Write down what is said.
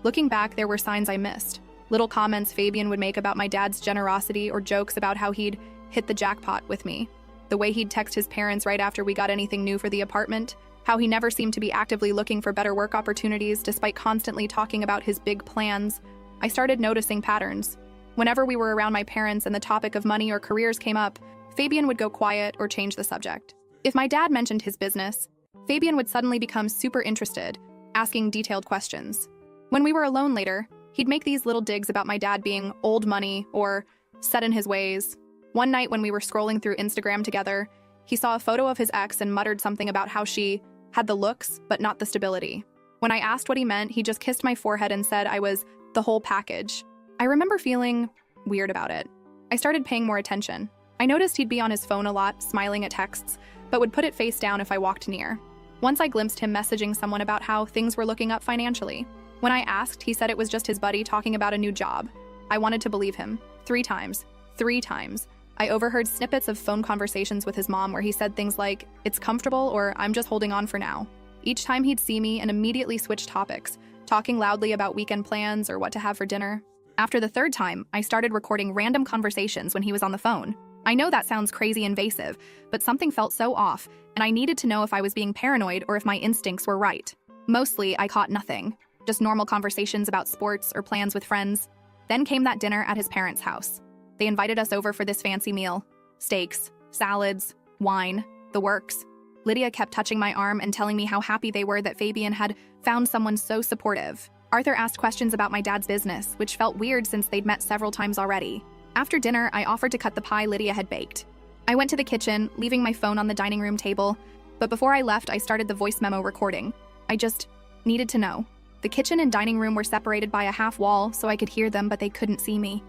Looking back, there were signs I missed. Little comments Fabian would make about my dad's generosity or jokes about how he'd hit the jackpot with me. The way he'd text his parents right after we got anything new for the apartment. How he never seemed to be actively looking for better work opportunities despite constantly talking about his big plans. I started noticing patterns. Whenever we were around my parents and the topic of money or careers came up, Fabian would go quiet or change the subject. If my dad mentioned his business, Fabian would suddenly become super interested, asking detailed questions. When we were alone later, he'd make these little digs about my dad being old money or set in his ways. One night when we were scrolling through Instagram together, he saw a photo of his ex and muttered something about how she had the looks, but not the stability. When I asked what he meant, he just kissed my forehead and said I was the whole package. I remember feeling weird about it. I started paying more attention. I noticed he'd be on his phone a lot, smiling at texts, but would put it face down if I walked near. Once I glimpsed him messaging someone about how things were looking up financially. When I asked, he said it was just his buddy talking about a new job. I wanted to believe him. 3 times. 3 times. I overheard snippets of phone conversations with his mom where he said things like, "It's comfortable," or "I'm just holding on for now." Each time he'd see me and immediately switch topics, talking loudly about weekend plans or what to have for dinner. After the 3rd time, I started recording random conversations when he was on the phone. I know that sounds crazy invasive, but something felt so off, and I needed to know if I was being paranoid or if my instincts were right. Mostly, I caught nothing. Just normal conversations about sports or plans with friends. Then came that dinner at his parents' house. They invited us over for this fancy meal. Steaks, salads, wine, the works. Lydia kept touching my arm and telling me how happy they were that Fabian had found someone so supportive. Arthur asked questions about my dad's business, which felt weird since they'd met several times already. After dinner, I offered to cut the pie Lydia had baked. I went to the kitchen, leaving my phone on the dining room table, but before I left, I started the voice memo recording. I just needed to know. The kitchen and dining room were separated by a half wall, so I could hear them, but they couldn't see me.